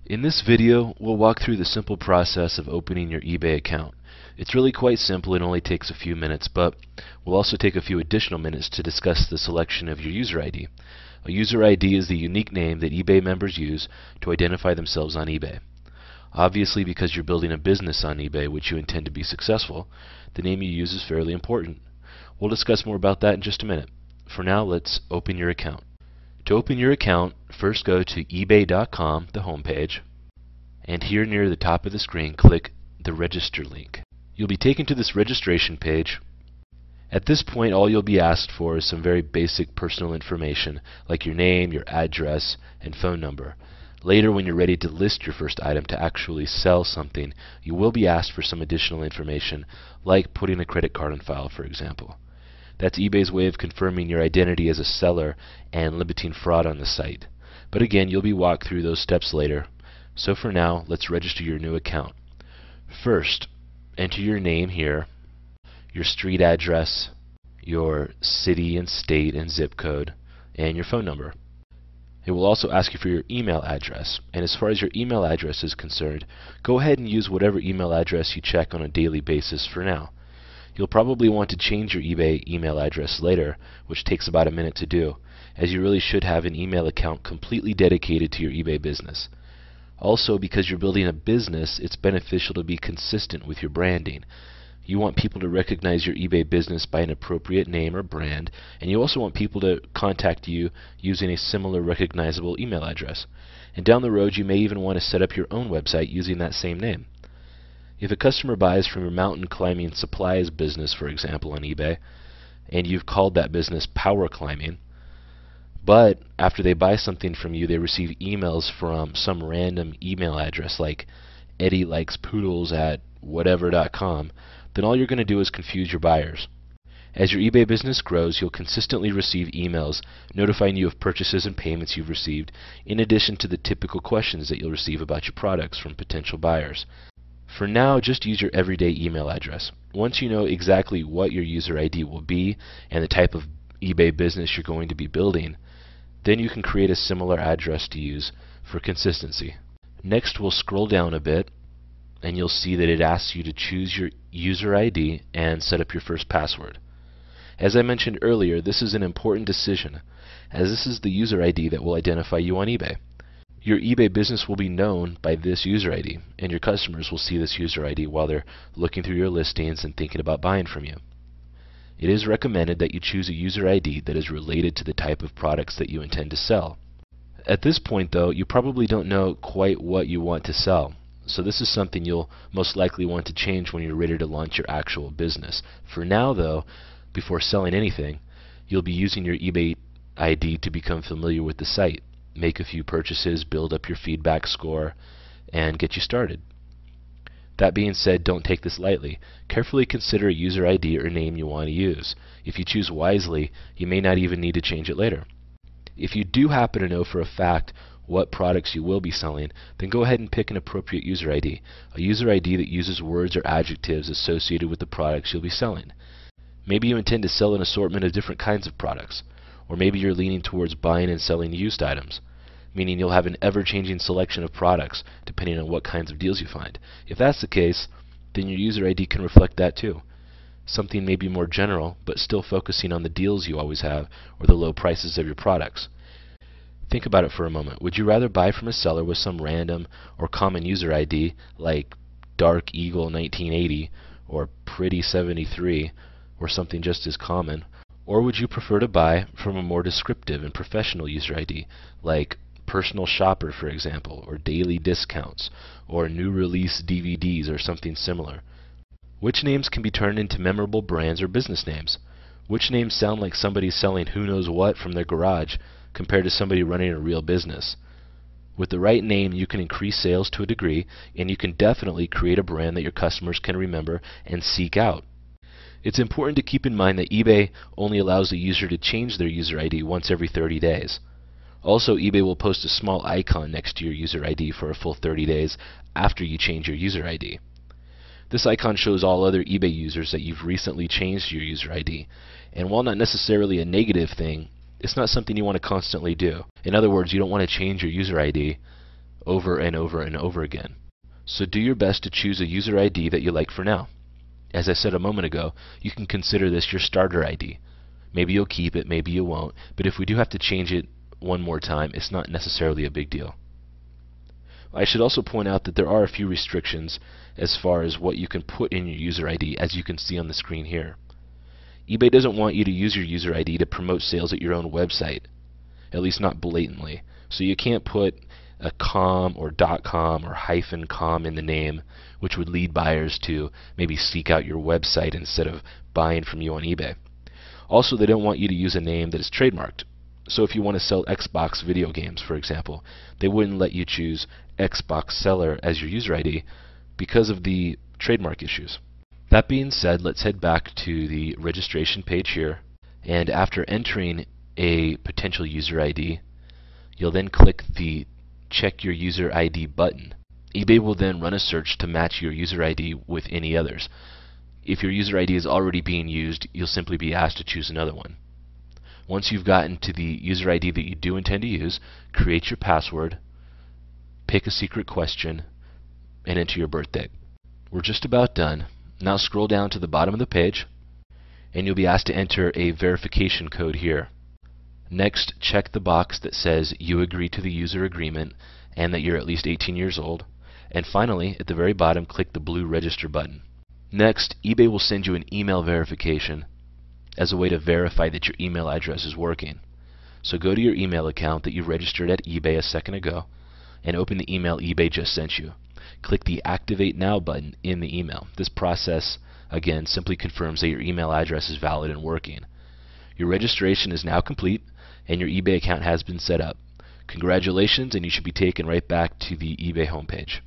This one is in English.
In this video, we'll walk through the simple process of opening your eBay account. It's really quite simple. It only takes a few minutes, but we'll also take a few additional minutes to discuss the selection of your user ID. A user ID is the unique name that eBay members use to identify themselves on eBay. Obviously, because you're building a business on eBay which you intend to be successful, the name you use is fairly important. We'll discuss more about that in just a minute. For now, let's open your account. To open your account, first go to ebay.com, the home page, and here near the top of the screen, click the register link. You'll be taken to this registration page. At this point, all you'll be asked for is some very basic personal information like your name, your address, and phone number. Later, when you're ready to list your first item to actually sell something, you will be asked for some additional information like putting a credit card on file, for example. That's eBay's way of confirming your identity as a seller and limiting fraud on the site. But again, you'll be walked through those steps later. So for now, let's register your new account. First, enter your name here, your street address, your city and state and zip code, and your phone number. It will also ask you for your email address, and as far as your email address is concerned, go ahead and use whatever email address you check on a daily basis for now. You'll probably want to change your eBay email address later, which takes about a minute to do, as you really should have an email account completely dedicated to your eBay business. Also, because you're building a business, it's beneficial to be consistent with your branding. You want people to recognize your eBay business by an appropriate name or brand, and you also want people to contact you using a similar recognizable email address. And down the road, you may even want to set up your own website using that same name. If a customer buys from your mountain climbing supplies business, for example, on eBay, and you've called that business Power Climbing, but after they buy something from you, they receive emails from some random email address like eddielikespoodles@whatever.com, then all you're going to do is confuse your buyers. As your eBay business grows, you'll consistently receive emails notifying you of purchases and payments you've received, in addition to the typical questions that you'll receive about your products from potential buyers. For now, just use your everyday email address. Once you know exactly what your user ID will be and the type of eBay business you're going to be building, then you can create a similar address to use for consistency. Next, we'll scroll down a bit, and you'll see that it asks you to choose your user ID and set up your first password. As I mentioned earlier, this is an important decision, as this is the user ID that will identify you on eBay. Your eBay business will be known by this user ID, and your customers will see this user ID while they're looking through your listings and thinking about buying from you. It is recommended that you choose a user ID that is related to the type of products that you intend to sell. At this point, though, you probably don't know quite what you want to sell, so this is something you'll most likely want to change when you're ready to launch your actual business. For now, though, before selling anything, you'll be using your eBay ID to become familiar with the site, make a few purchases, build up your feedback score, and get you started. That being said, don't take this lightly. Carefully consider a user ID or name you want to use. If you choose wisely, you may not even need to change it later. If you do happen to know for a fact what products you will be selling, then go ahead and pick an appropriate user ID, a user ID that uses words or adjectives associated with the products you'll be selling. Maybe you intend to sell an assortment of different kinds of products, or maybe you're leaning towards buying and selling used items, meaning you'll have an ever-changing selection of products depending on what kinds of deals you find. If that's the case, then your user ID can reflect that too. Something maybe more general, but still focusing on the deals you always have or the low prices of your products. Think about it for a moment. Would you rather buy from a seller with some random or common user ID like Dark Eagle 1980 or Pretty 73 or something just as common? Or would you prefer to buy from a more descriptive and professional user ID like Personal Shopper, for example, or Daily Discounts, or New Release DVDs, or something similar? Which names can be turned into memorable brands or business names? Which names sound like somebody selling who knows what from their garage compared to somebody running a real business? With the right name, you can increase sales to a degree, and you can definitely create a brand that your customers can remember and seek out. It's important to keep in mind that eBay only allows the user to change their user ID once every 30 days. Also, eBay will post a small icon next to your user ID for a full 30 days after you change your user ID. This icon shows all other eBay users that you've recently changed your user ID, and while not necessarily a negative thing, it's not something you want to constantly do. In other words, you don't want to change your user ID over and over and over again. So do your best to choose a user ID that you like for now. As I said a moment ago, you can consider this your starter ID. Maybe you'll keep it, maybe you won't, but if we do have to change it one more time, it's not necessarily a big deal. I should also point out that there are a few restrictions as far as what you can put in your user ID, as you can see on the screen here. eBay doesn't want you to use your user ID to promote sales at your own website, at least not blatantly. So you can't put a .com or .com or -com in the name, which would lead buyers to maybe seek out your website instead of buying from you on eBay. Also, they don't want you to use a name that is trademarked. So if you want to sell Xbox video games, for example, they wouldn't let you choose Xbox Seller as your user ID because of the trademark issues. That being said, let's head back to the registration page here, and after entering a potential user ID, you'll then click the Check Your User ID button. eBay will then run a search to match your user ID with any others. If your user ID is already being used, you'll simply be asked to choose another one. Once you've gotten to the user ID that you do intend to use, create your password, pick a secret question, and enter your birth date. We're just about done. Now scroll down to the bottom of the page, and you'll be asked to enter a verification code here. Next, check the box that says you agree to the user agreement and that you're at least 18 years old. And finally, at the very bottom, click the blue register button. Next, eBay will send you an email verification as a way to verify that your email address is working. So go to your email account that you registered at eBay a second ago and open the email eBay just sent you. Click the Activate Now button in the email. This process, again, simply confirms that your email address is valid and working. Your registration is now complete and your eBay account has been set up. Congratulations, and you should be taken right back to the eBay homepage.